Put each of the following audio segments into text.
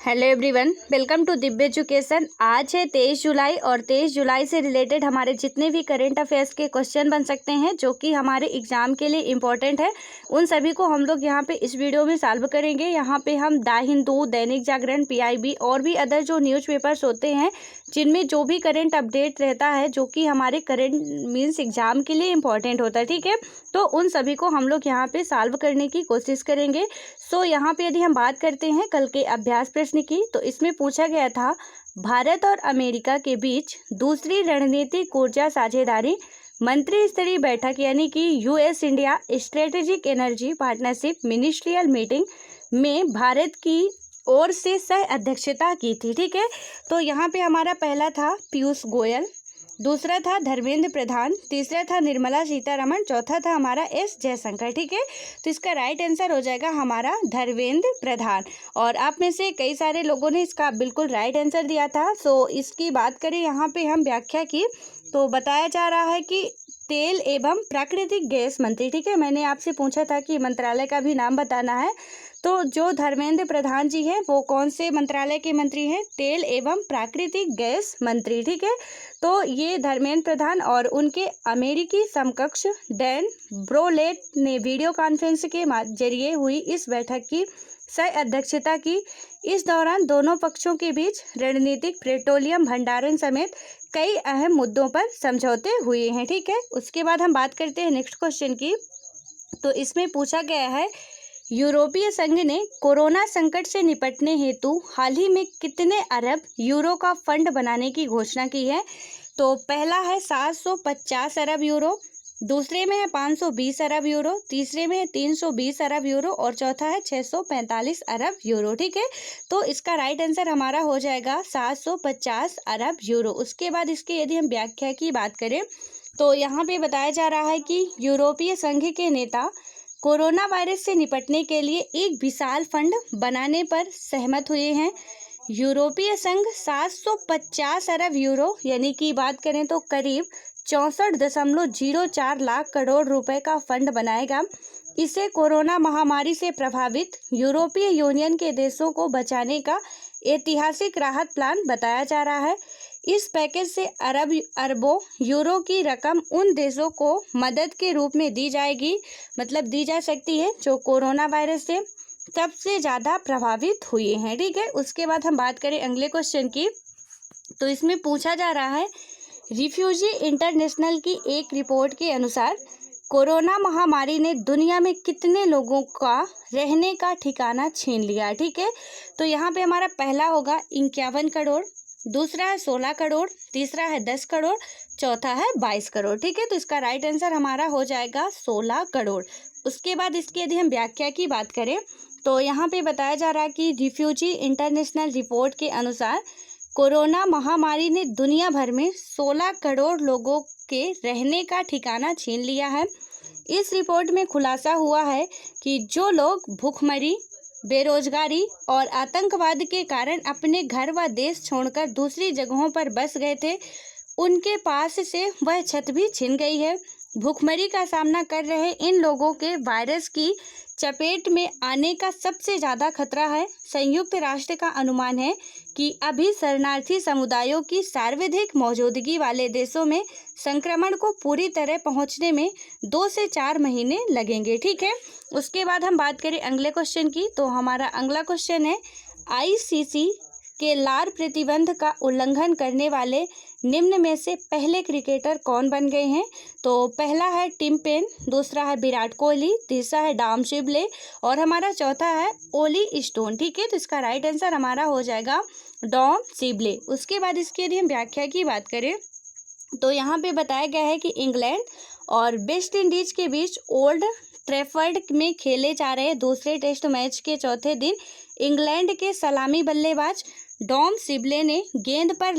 Hello everyone, welcome to Divya education. आज है 23 जुलाई और 23 जुलाई से रिलेटेड हमारे जितने भी करंट अफेयर्स के क्वेश्चन बन सकते हैं जो कि हमारे एग्जाम के लिए इम्पोर्टेंट है, उन सभी को हम लोग यहाँ पे इस वीडियो में सॉल्व करेंगे। यहाँ पे हम द हिंदू, दैनिक जागरण, पीआईबी और भी अदर जो न्यूज़पेपर्स होते हैं जिनमें जो भी करंट अपडेट रहता है जो कि हमारे करंट मीन्स एग्जाम के लिए इम्पोर्टेंट होता है, ठीक है। तो उन सभी को हम लोग यहाँ पे सॉल्व करने की कोशिश करेंगे। सो यहाँ पे यदि हम बात करते हैं कल के अभ्यास प्रश्न की, तो इसमें पूछा गया था भारत और अमेरिका के बीच दूसरी रणनीतिक ऊर्जा साझेदारी मंत्री स्तरीय बैठक यानी कि US India strategic energy partnership ministerial meeting में भारत की ओर से सह अध्यक्षता की थी, ठीक है। तो यहाँ पे हमारा पहला था पीयूष गोयल, दूसरा था धर्मेंद्र प्रधान, तीसरा था निर्मला सीतारमण, चौथा था हमारा एस जयशंकर, ठीक है। तो इसका राइट आंसर हो जाएगा हमारा धर्मेंद्र प्रधान। और आप में से कई सारे लोगों ने इसका बिल्कुल राइट आंसर दिया था। सो इसकी बात करें यहाँ पे हम व्याख्या की, तो बताया जा रहा है कि तेल एवं प्राकृतिक गैस मंत्री, ठीक है। मैंने आपसे पूछा था कि मंत्रालय का भी नाम बताना है, तो जो धर्मेंद्र प्रधान जी हैं वो कौन से मंत्रालय के मंत्री हैं? तेल एवं प्राकृतिक गैस मंत्री, ठीक है। तो ये धर्मेंद्र प्रधान और उनके अमेरिकी समकक्ष डैन ब्रोलेट ने वीडियो कॉन्फ्रेंस के जरिए हुई इस बैठक की सह अध्यक्षता की। इस दौरान दोनों पक्षों के बीच रणनीतिक पेट्रोलियम भंडारण समेत कई अहम मुद्दों पर समझौते हुए हैं, ठीक है। उसके बाद हम बात करते हैं नेक्स्ट क्वेश्चन की। तो इसमें पूछा गया है यूरोपीय संघ ने कोरोना संकट से निपटने हेतु हाल ही में कितने अरब यूरो का फंड बनाने की घोषणा की है? तो पहला है 750 अरब यूरो, दूसरे में है 520 अरब यूरो, तीसरे में है 320 अरब यूरो और चौथा है 645 अरब यूरो, ठीक है। तो इसका राइट आंसर हमारा हो जाएगा 750 अरब यूरो। उसके बाद इसके यदि हम व्याख्या की बात करें तो यहाँ पे बताया जा रहा है कि यूरोपीय संघ के नेता कोरोना वायरस से निपटने के लिए एक विशाल फंड बनाने पर सहमत हुए हैं। यूरोपीय संघ 750 अरब यूरो यानी कि बात करें तो करीब 64.04 लाख करोड़ रुपए का फंड बनाएगा। इसे कोरोना महामारी से प्रभावित यूरोपीय यूनियन के देशों को बचाने का ऐतिहासिक राहत प्लान बताया जा रहा है। इस पैकेज से अरबों यूरो की रकम उन देशों को मदद के रूप में दी जाएगी, मतलब दी जा सकती है जो कोरोना वायरस से सबसे ज़्यादा प्रभावित हुए हैं, ठीक है। उसके बाद हम बात करें अगले क्वेश्चन की, तो इसमें पूछा जा रहा है रिफ्यूजी इंटरनेशनल की एक रिपोर्ट के अनुसार कोरोना महामारी ने दुनिया में कितने लोगों का रहने का ठिकाना छीन लिया, ठीक है। तो यहाँ पे हमारा पहला होगा 51 करोड़, दूसरा है 16 करोड़, तीसरा है 10 करोड़, चौथा है 22 करोड़, ठीक है। तो इसका राइट आंसर हमारा हो जाएगा 16 करोड़। उसके बाद इसकी यदि हम व्याख्या की बात करें तो यहाँ पे बताया जा रहा है कि रिफ्यूजी इंटरनेशनल रिपोर्ट के अनुसार कोरोना महामारी ने दुनिया भर में 16 करोड़ लोगों के रहने का ठिकाना छीन लिया है। इस रिपोर्ट में खुलासा हुआ है कि जो लोग भूखमरी, बेरोजगारी और आतंकवाद के कारण अपने घर व देश छोड़कर दूसरी जगहों पर बस गए थे, उनके पास से वह छत भी छिन गई है। भूखमरी का सामना कर रहे इन लोगों के वायरस की चपेट में आने का सबसे ज़्यादा खतरा है। संयुक्त राष्ट्र का अनुमान है कि अभी शरणार्थी समुदायों की सर्वाधिक मौजूदगी वाले देशों में संक्रमण को पूरी तरह पहुंचने में 2 से 4 महीने लगेंगे, ठीक है। उसके बाद हम बात करें अगले क्वेश्चन की, तो हमारा अगला क्वेश्चन है आईसीसी के लार प्रतिबंध का उल्लंघन करने वाले निम्न में से पहले क्रिकेटर कौन बन गए हैं? तो पहला है टिम पेन, दूसरा है विराट कोहली, तीसरा है डॉम सिबले और हमारा चौथा है ओली स्टोन, ठीक है। तो इसका राइट आंसर हमारा हो जाएगा डॉम सिबले। उसके बाद इसकी यदि हम व्याख्या की बात करें तो यहाँ पे बताया गया है कि इंग्लैंड और वेस्ट इंडीज के बीच ओल्ड ट्रैफर्ड में खेले जा रहे दूसरे टेस्ट मैच के चौथे दिन इंग्लैंड के सलामी बल्लेबाज डॉम सिबले ने गेंद पर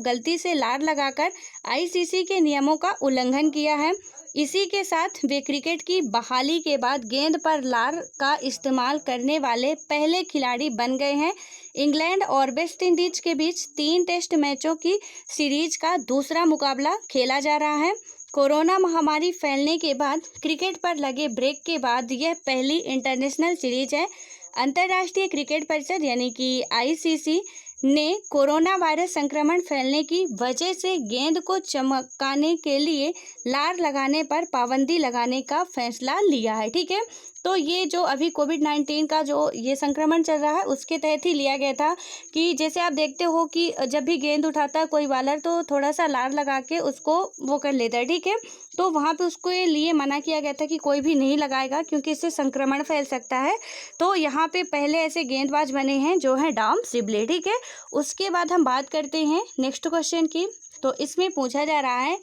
गलती से लार लगाकर आईसीसी के नियमों का उल्लंघन किया है। इसी के साथ वे क्रिकेट की बहाली के बाद गेंद पर लार का इस्तेमाल करने वाले पहले खिलाड़ी बन गए हैं। इंग्लैंड और वेस्ट इंडीज के बीच 3 टेस्ट मैचों की सीरीज का दूसरा मुकाबला खेला जा रहा है। कोरोना महामारी फैलने के बाद क्रिकेट पर लगे ब्रेक के बाद यह पहली इंटरनेशनल सीरीज है। अंतर्राष्ट्रीय क्रिकेट परिषद यानी कि आईसीसी ने कोरोना वायरस संक्रमण फैलने की वजह से गेंद को चमकाने के लिए लार लगाने पर पाबंदी लगाने का फैसला लिया है। ठीक है, तो ये जो अभी कोविड-19 का जो ये संक्रमण चल रहा है उसके तहत ही लिया गया था कि जैसे आप देखते हो कि जब भी गेंद उठाता है कोई बॉलर तो थोड़ा सा लार लगा के उसको वो कर लेता है। ठीक है, तो वहाँ पे उसको ये लिए मना किया गया था कि कोई भी नहीं लगाएगा क्योंकि इससे संक्रमण फैल सकता है। तो यहाँ पे पहले ऐसे गेंदबाज बने हैं जो हैं डॉम सिबले। ठीक है, उसके बाद हम बात करते हैं नेक्स्ट क्वेश्चन की। तो इसमें पूछा जा रहा है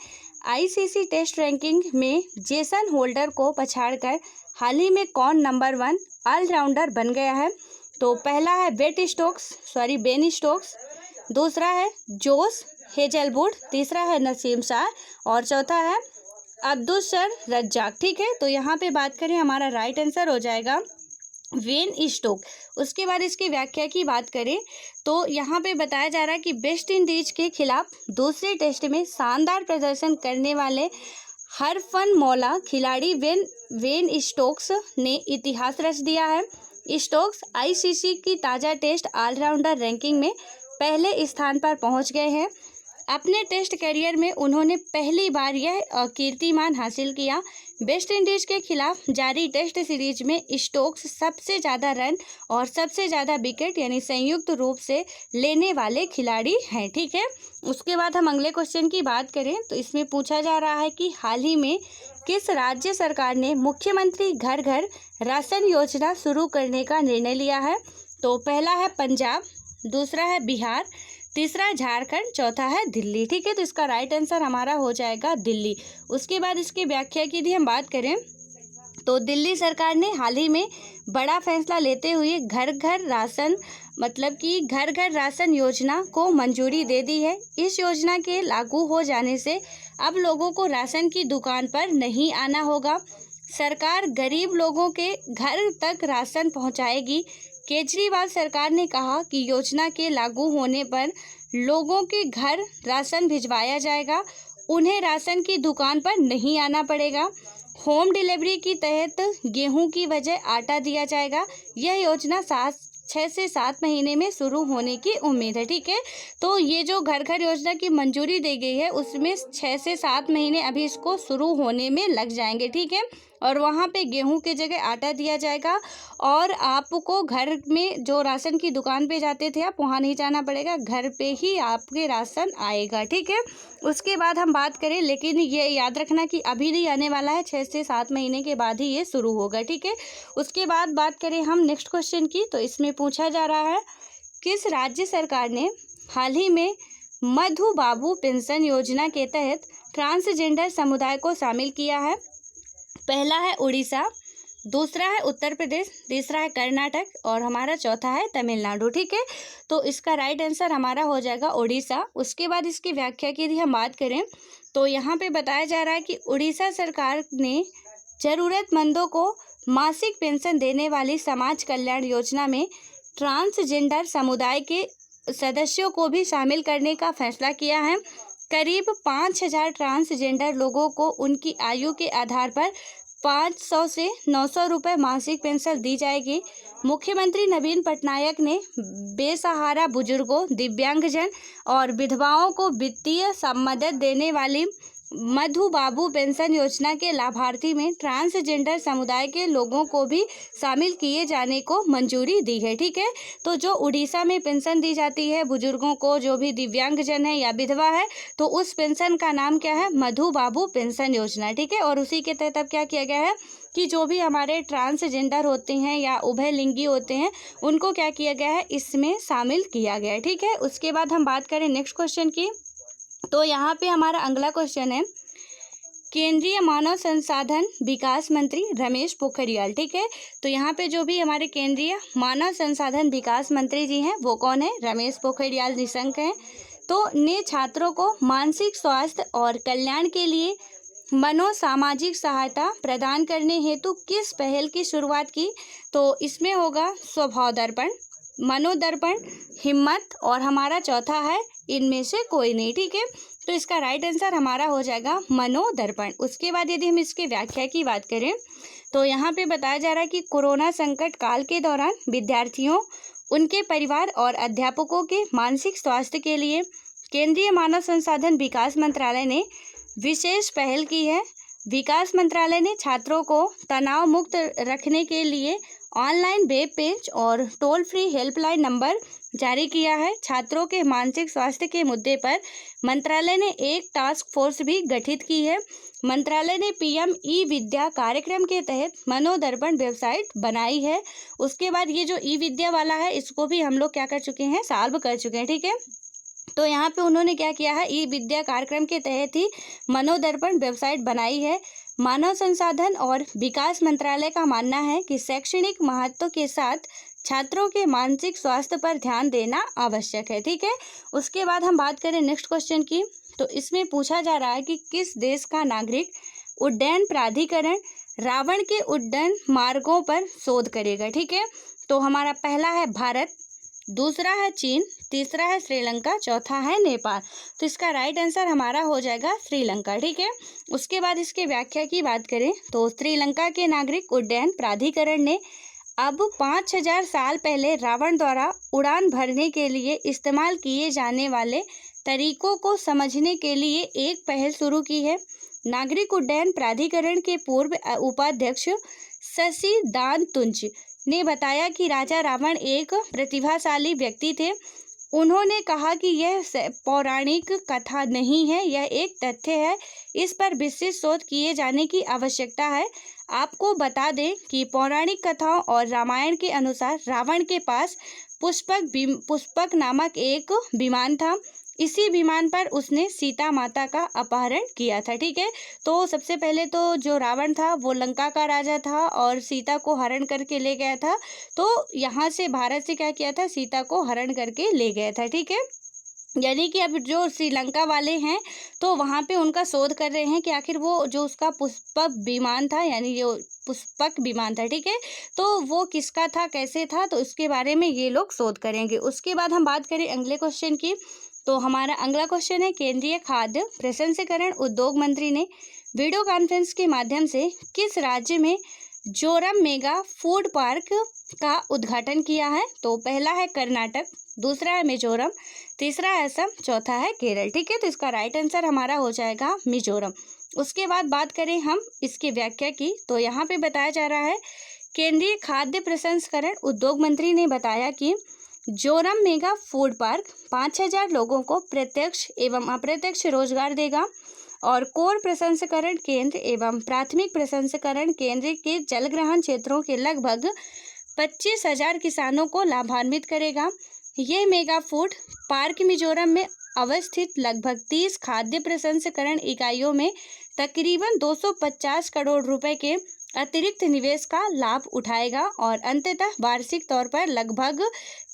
आईसीसी टेस्ट रैंकिंग में जेसन होल्डर को पछाड़कर हाल ही में कौन नंबर 1 ऑलराउंडर बन गया है? तो पहला है बेन स्टोक्स, दूसरा है जोश हेजलवुड, तीसरा है नसीम शाह और चौथा है अब्दुल रज्जाक। ठीक है, तो यहाँ पे बात करें हमारा राइट आंसर हो जाएगा वेन स्टोक। उसके बाद इसकी व्याख्या की बात करें तो यहाँ पे बताया जा रहा है कि वेस्ट इंडीज के खिलाफ दूसरे टेस्ट में शानदार प्रदर्शन करने वाले हरफनमौला खिलाड़ी वेन स्टोक्स ने इतिहास रच दिया है। स्टोक्स आईसीसी की ताज़ा टेस्ट ऑलराउंडर रैंकिंग में पहले स्थान पर पहुंच गए हैं। अपने टेस्ट करियर में उन्होंने पहली बार यह कीर्तिमान हासिल किया। वेस्ट इंडीज के खिलाफ जारी टेस्ट सीरीज में स्टोक्स सबसे ज़्यादा रन और सबसे ज़्यादा विकेट यानी संयुक्त रूप से लेने वाले खिलाड़ी हैं। ठीक है, उसके बाद हम अगले क्वेश्चन की बात करें तो इसमें पूछा जा रहा है कि हाल ही में किस राज्य सरकार ने मुख्यमंत्री घर घर राशन योजना शुरू करने का निर्णय लिया है? तो पहला है पंजाब, दूसरा है बिहार, तीसरा झारखंड, चौथा है दिल्ली। ठीक है, तो इसका राइट आंसर हमारा हो जाएगा दिल्ली। उसके बाद इसकी व्याख्या की यदि हम बात करें तो दिल्ली सरकार ने हाल ही में बड़ा फैसला लेते हुए घर घर राशन योजना को मंजूरी दे दी है। इस योजना के लागू हो जाने से अब लोगों को राशन की दुकान पर नहीं आना होगा। सरकार गरीब लोगों के घर तक राशन पहुंचाएगी। केजरीवाल सरकार ने कहा कि योजना के लागू होने पर लोगों के घर राशन भिजवाया जाएगा, उन्हें राशन की दुकान पर नहीं आना पड़ेगा। होम डिलीवरी के तहत गेहूं की बजाय आटा दिया जाएगा। यह योजना 6 से 7 महीने में शुरू होने की उम्मीद है। ठीक है, तो ये जो घर घर योजना की मंजूरी दी गई है उसमें 6 से 7 महीने अभी इसको शुरू होने में लग जाएंगे। ठीक है, और वहाँ पे गेहूं की जगह आटा दिया जाएगा और आपको घर में जो राशन की दुकान पे जाते थे आप वहाँ नहीं जाना पड़ेगा, घर पे ही आपके राशन आएगा। ठीक है, उसके बाद हम बात करें लेकिन ये याद रखना कि अभी नहीं आने वाला है, 6 से 7 महीने के बाद ही ये शुरू होगा। ठीक है, उसके बाद बात करें हम नेक्स्ट क्वेश्चन की तो इसमें पूछा जा रहा है किस राज्य सरकार ने हाल ही में मधु बाबू पेंशन योजना के तहत ट्रांसजेंडर समुदाय को शामिल किया है? पहला है उड़ीसा, दूसरा है उत्तर प्रदेश, तीसरा है कर्नाटक और हमारा चौथा है तमिलनाडु। ठीक है, तो इसका राइट आंसर हमारा हो जाएगा उड़ीसा। उसके बाद इसकी व्याख्या की यदि हम बात करें तो यहाँ पे बताया जा रहा है कि उड़ीसा सरकार ने ज़रूरतमंदों को मासिक पेंशन देने वाली समाज कल्याण योजना में ट्रांसजेंडर समुदाय के सदस्यों को भी शामिल करने का फैसला किया है। करीब 5,000 ट्रांसजेंडर लोगों को उनकी आयु के आधार पर 500 से 900 रुपये मासिक पेंशन दी जाएगी। मुख्यमंत्री नवीन पटनायक ने बेसहारा बुजुर्गों, दिव्यांगजन और विधवाओं को वित्तीय मदद देने वाली मधु बाबू पेंशन योजना के लाभार्थी में ट्रांसजेंडर समुदाय के लोगों को भी शामिल किए जाने को मंजूरी दी है। ठीक है, तो जो उड़ीसा में पेंशन दी जाती है बुजुर्गों को, जो भी दिव्यांगजन है या विधवा है, तो उस पेंशन का नाम क्या है? मधु बाबू पेंशन योजना। ठीक है, और उसी के तहत अब क्या किया गया है कि जो भी हमारे ट्रांसजेंडर होते हैं या उभयलिंगी होते हैं उनको क्या किया गया है, इसमें शामिल किया गया है। ठीक है, उसके बाद हम बात करें नेक्स्ट क्वेश्चन की तो यहाँ पे हमारा अगला क्वेश्चन है केंद्रीय मानव संसाधन विकास मंत्री रमेश पोखरियाल। ठीक है, तो यहाँ पे जो भी हमारे केंद्रीय मानव संसाधन विकास मंत्री जी हैं वो कौन है? रमेश पोखरियाल निशंक हैं। तो ने छात्रों को मानसिक स्वास्थ्य और कल्याण के लिए मनोसामाजिक सहायता प्रदान करने हेतु किस पहल की शुरुआत की? तो इसमें होगा स्वभाव दर्पण, मनोदर्पण, हिम्मत और हमारा चौथा है इनमें से कोई नहीं। ठीक है, तो इसका राइट आंसर हमारा हो जाएगा मनोदर्पण। उसके बाद यदि हम इसके व्याख्या की बात करें तो यहाँ पे बताया जा रहा है कि कोरोना संकट काल के दौरान विद्यार्थियों, उनके परिवार और अध्यापकों के मानसिक स्वास्थ्य के लिए केंद्रीय मानव संसाधन विकास मंत्रालय ने विशेष पहल की है। विकास मंत्रालय ने छात्रों को तनाव मुक्त रखने के लिए ऑनलाइन वेब पेज और टोल फ्री हेल्पलाइन नंबर जारी किया है। छात्रों के मानसिक स्वास्थ्य के मुद्दे पर मंत्रालय ने एक टास्क फोर्स भी गठित की है। मंत्रालय ने पीएम ई विद्या कार्यक्रम के तहत मनोदर्पण वेबसाइट बनाई है। उसके बाद ये जो ई विद्या वाला है, इसको भी हम लोग क्या कर चुके हैं, सॉल्व कर चुके हैं। ठीक है, तो यहाँ पे उन्होंने क्या किया है, ई विद्या कार्यक्रम के तहत ही मनोदर्पण वेबसाइट बनाई है। मानव संसाधन और विकास मंत्रालय का मानना है कि शैक्षणिक महत्व के साथ छात्रों के मानसिक स्वास्थ्य पर ध्यान देना आवश्यक है। ठीक है, उसके बाद हम बात करें नेक्स्ट क्वेश्चन की, तो इसमें पूछा जा रहा है कि किस देश का नागरिक उड्डयन प्राधिकरण रावण के उड्डयन मार्गों पर शोध करेगा। ठीक है, तो हमारा पहला है भारत, दूसरा है चीन, तीसरा है श्रीलंका, चौथा है नेपाल। तो इसका राइट आंसर हमारा हो जाएगा श्रीलंका। ठीक है, उसके बाद इसके व्याख्या की बात करें तो श्रीलंका के नागरिक उड्डयन प्राधिकरण ने अब 5000 साल पहले रावण द्वारा उड़ान भरने के लिए इस्तेमाल किए जाने वाले तरीकों को समझने के लिए एक पहल शुरू की है। नागरिक उड्डयन प्राधिकरण के पूर्व उपाध्यक्ष शशि दानतुंज ने बताया कि राजा रावण एक प्रतिभाशाली व्यक्ति थे। उन्होंने कहा कि यह पौराणिक कथा नहीं है, यह एक तथ्य है। इस पर विशेष शोध किए जाने की आवश्यकता है। आपको बता दें कि पौराणिक कथाओं और रामायण के अनुसार रावण के पास पुष्पक नामक एक विमान था। इसी विमान पर उसने सीता माता का अपहरण किया था। ठीक है, तो सबसे पहले तो जो रावण था वो लंका का राजा था और सीता को हरण करके ले गया था। तो यहाँ से भारत से क्या किया था, सीता को हरण करके ले गया था। ठीक है, यानी कि अब जो श्रीलंका वाले हैं तो वहाँ पे उनका शोध कर रहे हैं कि आखिर वो जो उसका पुष्पक विमान था, यानी जो पुष्पक विमान था, ठीक है, तो वो किसका था, कैसे था, तो इसके बारे में ये लोग शोध करेंगे। उसके बाद हम बात करें अगले क्वेश्चन की, तो हमारा अगला क्वेश्चन है केंद्रीय खाद्य प्रसंस्करण उद्योग मंत्री ने वीडियो कॉन्फ्रेंस के माध्यम से किस राज्य में जोरम मेगा फूड पार्क का उद्घाटन किया है। तो पहला है कर्नाटक, दूसरा है मिजोरम, तीसरा है असम, चौथा है केरल। ठीक है, तो इसका राइट आंसर हमारा हो जाएगा मिजोरम। उसके बाद बात करें हम इसकी व्याख्या की, तो यहाँ पे बताया जा रहा है केंद्रीय खाद्य प्रसंस्करण उद्योग मंत्री ने बताया कि जोरम मेगा फूड पार्क 5000 लोगों को प्रत्यक्ष एवं अप्रत्यक्ष रोजगार देगा और कोर प्रसंस्करण केंद्र एवं प्राथमिक प्रसंस्करण केंद्र के जलग्रहण क्षेत्रों के लगभग 25,000 किसानों को लाभान्वित करेगा। यह मेगा फूड पार्क मिजोरम में अवस्थित लगभग 30 खाद्य प्रसंस्करण इकाइयों में तकरीबन 250 करोड़ रुपए के अतिरिक्त निवेश का लाभ उठाएगा और अंततः वार्षिक तौर पर लगभग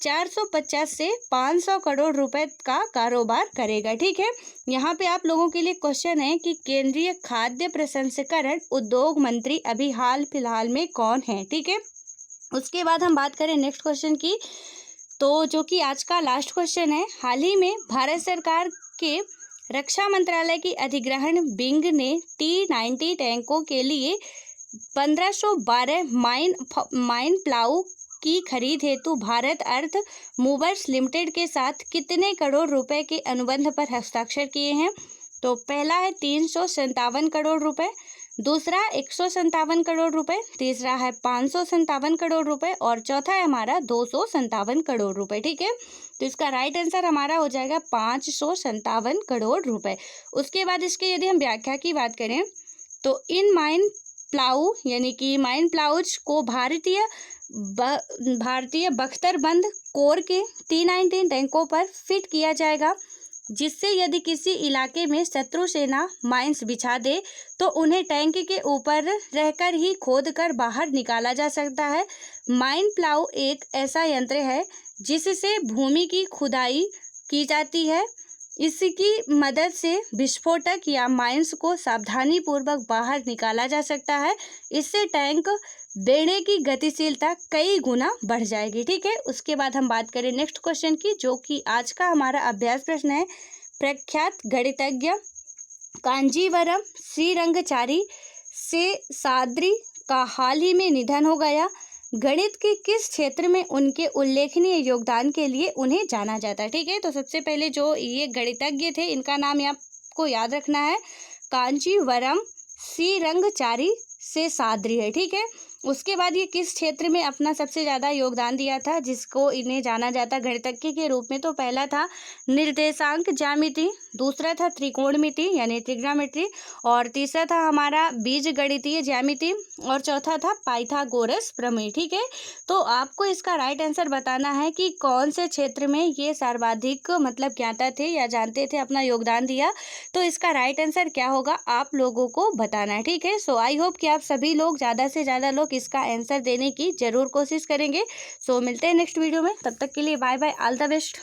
450 से 500 करोड़ रुपए का कारोबार करेगा। ठीक है, यहाँ पे आप लोगों के लिए क्वेश्चन है कि केंद्रीय खाद्य प्रसंस्करण उद्योग मंत्री अभी हाल फिलहाल में कौन है। ठीक है, उसके बाद हम बात करें नेक्स्ट क्वेश्चन की, तो जो कि आज का लास्ट क्वेश्चन है। हाल ही में भारत सरकार के रक्षा मंत्रालय की अधिग्रहण विंग ने T-90 टैंकों के लिए 1512 माइन प्लाऊ की खरीद हेतु भारत अर्थ मूवर्स लिमिटेड के साथ कितने करोड़ रुपए के अनुबंध पर हस्ताक्षर किए हैं। तो पहला है 357 करोड़ रुपए, दूसरा 157 करोड़ रुपए, तीसरा है 557 करोड़ रुपए और चौथा है हमारा 257 करोड़ रुपए। ठीक है, तो इसका राइट आंसर हमारा हो जाएगा 557 करोड़ रुपए। उसके बाद इसके यदि हम व्याख्या की बात करें तो इन माइन प्लाऊ यानी कि माइन प्लाउज को भारतीय बख्तरबंद कोर के T-19 टैंकों पर फिट किया जाएगा, जिससे यदि किसी इलाके में शत्रु सेना माइंस बिछा दे तो उन्हें टैंक के ऊपर रहकर ही खोद कर बाहर निकाला जा सकता है। माइन प्लाऊ एक ऐसा यंत्र है जिससे भूमि की खुदाई की जाती है। इसकी मदद से विस्फोटक या माइंस को सावधानीपूर्वक बाहर निकाला जा सकता है। इससे टैंक बेड़े की गतिशीलता कई गुना बढ़ जाएगी। ठीक है, उसके बाद हम बात करें नेक्स्ट क्वेश्चन की, जो कि आज का हमारा अभ्यास प्रश्न है। प्रख्यात गणितज्ञ कांजीवरम श्रीरंगचारी से साद्री का हाल ही में निधन हो गया। गणित के किस क्षेत्र में उनके उल्लेखनीय योगदान के लिए उन्हें जाना जाता है? ठीक है, तो सबसे पहले जो ये गणितज्ञ थे इनका नाम आपको याद रखना है, कांचीवरम श्रीरंगचारी शेषाद्रि है। ठीक है, उसके बाद ये किस क्षेत्र में अपना सबसे ज़्यादा योगदान दिया था जिसको इन्हें जाना जाता गणितज्ञ के रूप में? तो पहला था निर्देशांक ज्यामिति, दूसरा था त्रिकोणमिति यानी ट्रिग्नोमेट्री, और तीसरा था हमारा बीजगणितीय ज्यामिति, और चौथा था पाइथागोरस प्रमेय। ठीक है, तो आपको इसका राइट आंसर बताना है कि कौन से क्षेत्र में ये सर्वाधिक मतलब ज्ञाता थे या जानते थे, अपना योगदान दिया। तो इसका राइट आंसर क्या होगा आप लोगों को बताना है। ठीक है, सो आई होप कि आप सभी लोग ज़्यादा से ज़्यादा लोग इसका आंसर देने की ज़रूर कोशिश करेंगे। सो मिलते हैं नेक्स्ट वीडियो में, तब तक के लिए bye bye, all the best.